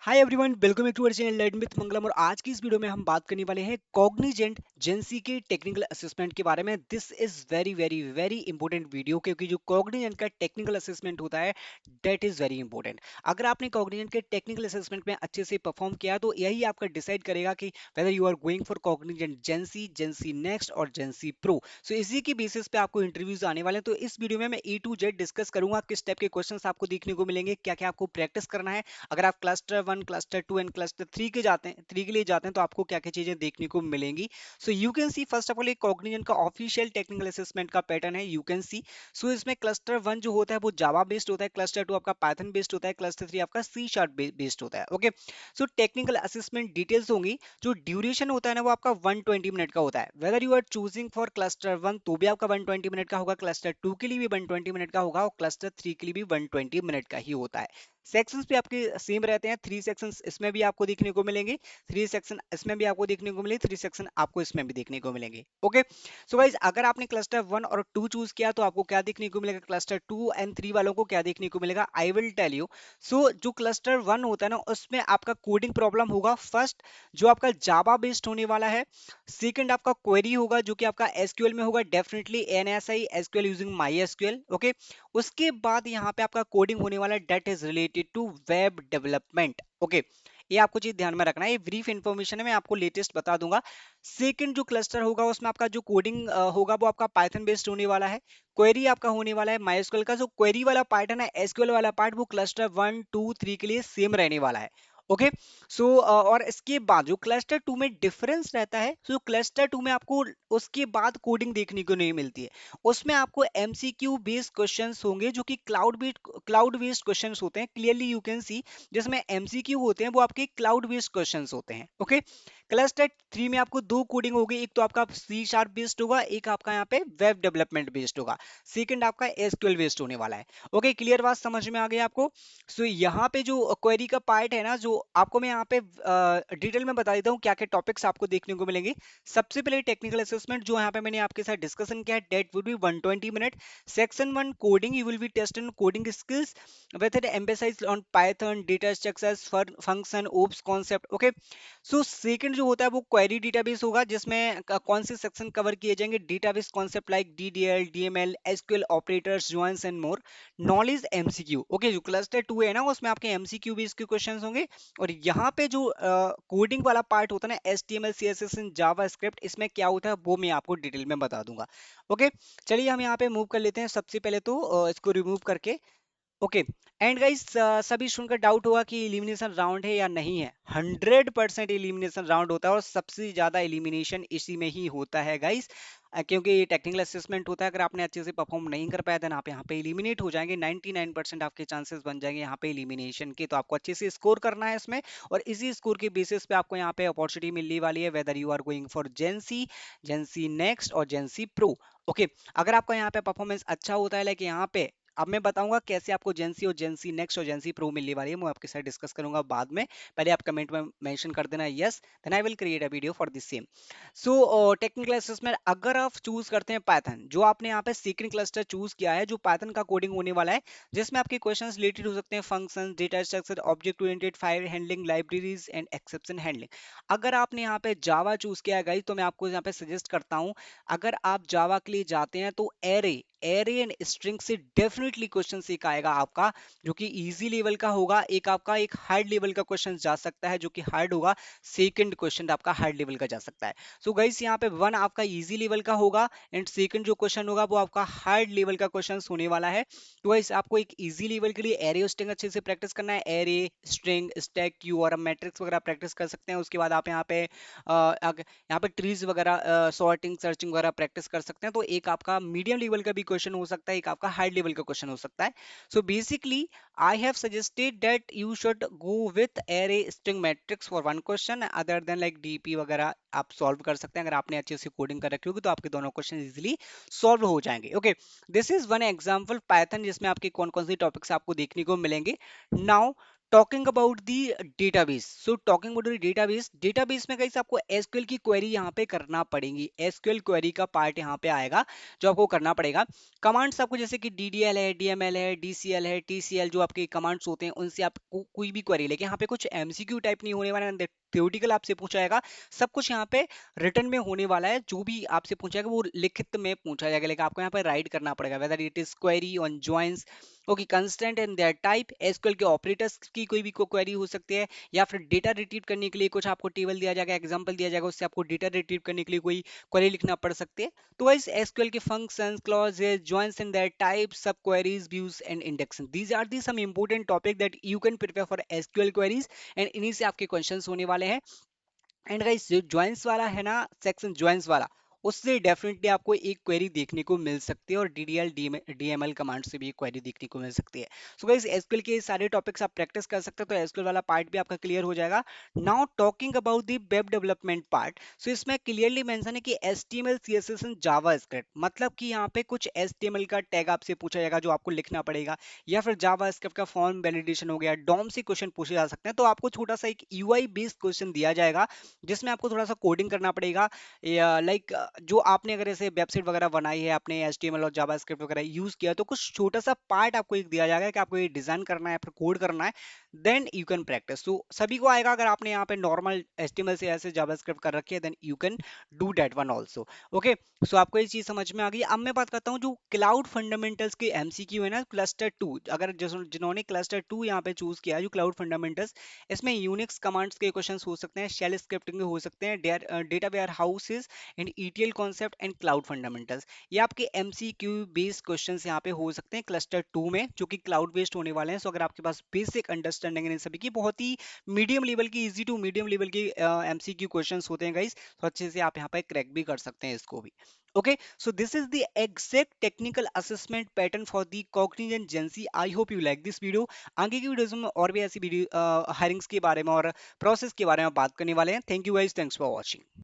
Hi everyone, welcome back to our channel learn with Mangalam. और आज की इस वीडियो में हम बात करने वाले हैं कॉग्निजेंट जेंसी के टेक्निकल असेसमेंट के बारे में। This is very very very important video, क्योंकि जो कॉग्निजेंट का टेक्निकल असेसमेंट होता है दैट इज वेरी इंपॉर्टेंट। अगर आपने कॉग्निजेंट के टेक्निकल असेसमेंट में अच्छे से परफॉर्म किया तो यही आपका डिसाइड करेगा कि whether you are going for Cognizant GenC, GenC next और जेंसी प्रो। सो इसी की बेसिस पे आपको इंटरव्यूज आने वाले हैं। तो इस वीडियो में मैं ए टू जेड डिस्कस करूंगा किस टाइप के क्वेश्चंस आपको देखने को मिलेंगे, क्या क्या आपको प्रैक्टिस करना है। अगर आप क्लस्टर 1, क्लस्टर 2 एंड क्लस्टर 3 के जाते हैं, 3 के लिए जाते हैं, तो आपको क्या क्या चीजें देखने को मिलेंगी। So you can see first of all एक कॉग्निजेंट का ऑफिशियल टेक्निकल असेसमेंट का पैटर्न है, यू कैन सी। सो इसमें क्लस्टर 1 जो होता है वो जावा बेस्ड होता है, क्लस्टर 2 आपका पाइथन बेस्ड होता है, क्लस्टर 3 आपका सी शार्प बेस्ड होता है। ओके, सो टेक्निकल असेसमेंट डिटेल्स होंगी। जो ड्यूरेशन होता है ना वो आपका 120 मिनट का होता है। Whether you are choosing for cluster 1 तो भी आपका 120 मिनट का होगा, क्लस्टर 2 के लिए भी 120 मिनट का होगा और क्लस्टर 3 के लिए भी 120 मिनट का ही होता है। सेक्शंस भी आपके सेम रहते हैं। 3 सेक्शंस इसमें भी आपको देखने को मिलेंगे, 3 सेक्शन इसमें भी आपको देखने को मिलेंगे, 3 सेक्शन आपको इसमें भी देखने को मिलेंगे। ओके, सो गाइज अगर आपने क्लस्टर 1 और 2 चूज किया तो आपको क्या देखने को मिलेगा, क्लस्टर 2 एंड 3 वालों को क्या देखने को मिलेगा, आई विल टेल यू। सो जो क्लस्टर 1 होता है ना उसमें आपका कोडिंग प्रॉब्लम होगा। फर्स्ट जो आपका जावा बेस्ड होने वाला है, सेकंड आपका क्वेरी होगा जो कि आपका एसक्यूएल में होगा, definitely ANSI SQL using MySQL. Okay, उसके बाद यहाँ पे आपका कोडिंग होने वाला that is related to web development. Okay, ये आपको चीज ध्यान में रखना है, ये ब्रीफ इंफॉर्मेशन है, मैं आपको लेटेस्ट बता दूंगा। सेकंड जो क्लस्टर होगा उसमें आपका जो कोडिंग होगा वो आपका पाइथन बेस्ड होने वाला है। क्वेरी आपका होने वाला है माइस्क्यूएल का। जो क्वेरी वाला पार्ट है ना, एसक्यूएल वाला पार्ट, वो क्लस्टर 1 2 3 के लिए सेम रहने वाला है। ओके, सो और इसके बाद जो क्लस्टर 2 में डिफरेंस रहता है, तो क्लस्टर 2 में आपको उसके बाद कोडिंग देखने को नहीं मिलती है। उसमें आपको एमसीक्यू बेस्ड क्वेश्चंस होंगे जो कि क्लाउड बेस्ड क्वेश्चंस होते हैं, क्लियरली यू कैन सी। जिसमें एमसीक्यू होते हैं वो आपके क्लाउड बेस्ड क्वेश्चंस होते हैं। ओके, क्लस्टर 3 में आपको दो कोडिंग होगी, एक तो आपका सी शार्प बेस्ड होगा, एक आपका यहाँ पे वेब डेवलपमेंट बेस्ड होगा, सेकंड आपका एसक्यूएल बेस्ड होने वाला है। ओके, क्लियर बात समझ में आ गई आपको। सो यहाँ पे जो क्वेरी का पार्ट है ना, जो आपको मैं यहाँ पे डिटेल में बता देता हूँ क्या क्या टॉपिक्स आपको देखने को मिलेंगे। सबसे पहले टेक्निकल असेसमेंट जो यहाँ पे मैंने आपके साथ डिस्कशन किया है, that will be 120 minute. Section 1 coding, you will be test in coding skills with an emphasis on Python, data structures, function, OOPS concept. Okay, so second जो होता है वो क्वेरी डेटाबेस होगा, जिसमें कौन से सेक्शन कवर किए जाएंगे, database concept like DDL, DML, SQL operators, joins and more. Knowledge MCQ. Okay, जो क्लस्टर 2 है ना उसमें आपके एमसीक्यू बेस के क्वेश्चंस होंगे। और यहाँ पे जो कोडिंग वाला पार्ट होता है ना, एचटीएमएल सीएसएस इन जावास्क्रिप्ट, इसमें क्या होता है वो मैं आपको डिटेल में बता दूंगा। ओके, चलिए हम यहाँ पे मूव कर लेते हैं सबसे पहले तो इसको रिमूव करके। ओके, एंड गाइस सभी सुनकर डाउट होगा कि एलिमिनेशन राउंड है या नहीं है। 100% एलिमिनेशन राउंड होता है और सबसे ज्यादा एलिमिनेशन इसी में ही होता है गाइस, क्योंकि ये टेक्निकल असेसमेंट होता है। अगर आपने अच्छे से परफॉर्म नहीं कर पाया देन आप यहाँ पे एलिमिनेट हो जाएंगे। 99% आपके चांसेस बन जाएंगे यहाँ पे एलिमिनेशन के। तो आपको अच्छे से स्कोर करना है इसमें, और इसी स्कोर के बेसिस पे आपको यहाँ पे अपॉर्चुनिटी मिलने वाली है, whether you are going for GenC, GenC next और जेंसी प्रो। ओके, अगर आपका यहाँ पे परफॉर्मेंस अच्छा होता है, लाइक यहाँ पे अब मैं बताऊंगा कैसे आपको जेंसी और जेंसी नेक्स्ट और जेंसी प्रो मिलने वाली है, मैं आपके साथ डिस्कस करूंगा बाद में। पहले आप कमेंट में मेंशन कर देना yes, then I will create a video for this same. So technical assessment अगर आप चूज करते हैं पाइथन, जो आपने यहाँ पे सीक्रेट क्लस्टर चूज किया है, जो पाइथन का कोडिंग होने वाला है, जिसमें आपके क्वेश्चंस रिलेटेड हो सकते हैं function, data structure, object oriented file handling, libraries and exception handling. अगर आपने यहाँ पे जावा चूज किया है गाइस, तो मैं आपको यहाँ पे सजेस्ट करता हूँ, अगर आप जावा के लिए जाते हैं तो एरे एरे एंड स्ट्रिंग से डेफिनेटली क्वेश्चन एक आएगा आपका, जो कि इजी लेवल का होगा। एक आपका एक हार्ड लेवल का क्वेश्चन जा सकता है जो कि हार्ड होगा, सेकंड क्वेश्चन आपका हार्ड लेवल का जा सकता है। सो गाइस यहाँ पे वन आपका इजी लेवल का होगा एंड सेकंड जो क्वेश्चन होगा वो आपका हार्ड लेवल का क्वेश्चन होने वाला है। तो गाइस आपको एक इजी लेवल के लिए एरे और स्ट्रिंग अच्छे से प्रैक्टिस करना है। एरे, स्ट्रिंग, स्टैक, क्यू और मैट्रिक्स वगैरह प्रैक्टिस कर सकते हैं। उसके बाद आप यहाँ पे यहाँ पे ट्रीज वगैरह, सॉर्टिंग, सर्चिंग वगैरह प्रैक्टिस कर सकते हैं। तो एक आपका मीडियम लेवल का भी क्वेश्चन हो सकता है, एक आपका हाई लेवल का क्वेश्चन हो सकता है। So basically I have suggested that you should go with array string matrix for one question, other than like DP वगैरह आप सॉल्व कर सकते हैं। अगर आपने अच्छे से कोडिंग कर रखी होगी तो आपके दोनों क्वेश्चन इजीली सॉल्व हो जाएंगे। Okay, this is one example Python, जिसमें आपके कौन कौन से टॉपिक्स आपको देखने को मिलेंगे। Now talking about the database. So talking about the database, database में गाइस आपको एसक्यूएल की क्वेरी यहाँ पे करना पड़ेगी। एसक्यूएल क्वेरी का पार्ट यहाँ पे आएगा जो आपको करना पड़ेगा। कमांड्स आपको जैसे कि डीडीएल है, डीएमएल है, डीसीएल है, टीसीएल, जो आपके कमांड्स होते हैं उनसे आप कोई भी क्वेरी लेके, यहाँ पे कुछ एमसीक्यू टाइप नहीं होने वाला है, थ्योरेटिकल आपसे पूछा जाएगा। सब कुछ यहाँ पे रिटर्न में होने वाला है। जो भी आपसे पूछा जाएगा वो लिखित में पूछा जाएगा, लेकिन आपको यहाँ पे राइट करना पड़ेगा, whether it is query on joins, okay, constant and their type, SQL के ऑपरेटर्स की कोई भी क्वेरी हो सकती है, या फिर डेटा रिट्रीव करने के लिए कुछ आपको टेबल दिया जाएगा, एग्जांपल दिया जाएगा, उससे आपको डेटा रिट्रीव करने के लिए कोई क्वेरी लिखना पड़ सकती है। तो इस एसक्यूएल के functions, clauses, joins and their types, subqueries, views and indexes, these are the some important topic that you can prepare for SQL queries, and इन्हीं से आपके क्वेश्चंस होने वाले हैं। एंड गाइस जो ज्वाइंस वाला है ना, सेक्शन ज्वाइंस वाला, उससे डेफिनेटली आपको एक क्वेरी देखने को मिल सकती है, और डीडीएल डीएमएल कमांड से भी एक क्वेरी देखने को मिल सकती है। सो गाइस एसक्यूएल के सारे टॉपिक्स आप प्रैक्टिस कर सकते हो, तो एसक्यूएल वाला पार्ट भी आपका क्लियर हो जाएगा। Now talking about the web development part, so इसमें क्लियरली मेंशन है कि एचटीएमएल सीएसएस एंड जावास्क्रिप्ट, मतलब कि यहाँ पे कुछ एचटीएमएल का टैग आपसे पूछा जाएगा जो आपको लिखना पड़ेगा, या फिर जावास्क्रिप्ट का फॉर्म वैलिडेशन हो गया, डॉम से क्वेश्चन पूछे जा सकते हैं। तो आपको छोटा सा एक यूआई बेस्ड क्वेश्चन दिया जाएगा जिसमें आपको थोड़ा सा कोडिंग करना पड़ेगा, या लाइक जो आपने अगर ऐसे वेबसाइट वगैरह बनाई है, आपने एचटीएमएल और जावास्क्रिप्ट वगैरह यूज किया, तो कुछ छोटा सा पार्ट आपको एक दिया जाएगा कि आपको ये डिजाइन करना है, फिर कोड करना है, देन यू कैन प्रैक्टिस। तो सभी को आएगा, अगर आपने यहाँ पे नॉर्मल एचटीएमएल से ऐसे जावास्क्रिप्ट कर रखी है, then you can do that one also. Okay, so आपको ये चीज समझ में आ गई। अब मैं बात करता हूँ जो क्लाउड फंडामेंटल्स के एमसीक्यू है ना, क्लस्टर टू, अगर जिन्होंने क्लस्टर टू यहाँ पे चूज किया है, जो क्लाउड फंडामेंटल्स, इसमें यूनिक्स कमांड्स के क्वेश्चंस हो सकते हैं, शेल स्क्रिप्टिंग के हो सकते हैं, data warehouses and ETL concept and cloud fundamentals, ये आपके एमसीक्यू बेस्ड क्वेश्चंस यहाँ पे हो सकते हैं क्लस्टर टू में, जो कि क्लाउड बेस्ड होने वाले हैं। सो अगर आपके पास बेसिक अंडरस्टैंडिंग है इन सभी की, बहुत ही मीडियम लेवल की, इजी टू मीडियम लेवल की एमसीक्यू क्वेश्चंस होते हैं गाइस, तो अच्छे से आप यहाँ पे क्रैक भी कर सकते हैं इसको भी। Okay, so this is the exact technical assessment pattern for the Cognizant Gen Z. I hope you like this video. आगे की वीडियोस में और भी ऐसी वीडियो हायरिंग्स के बारे में और प्रोसेस के बारे में बात करने वाले हैं। Thank you guys, thanks for watching.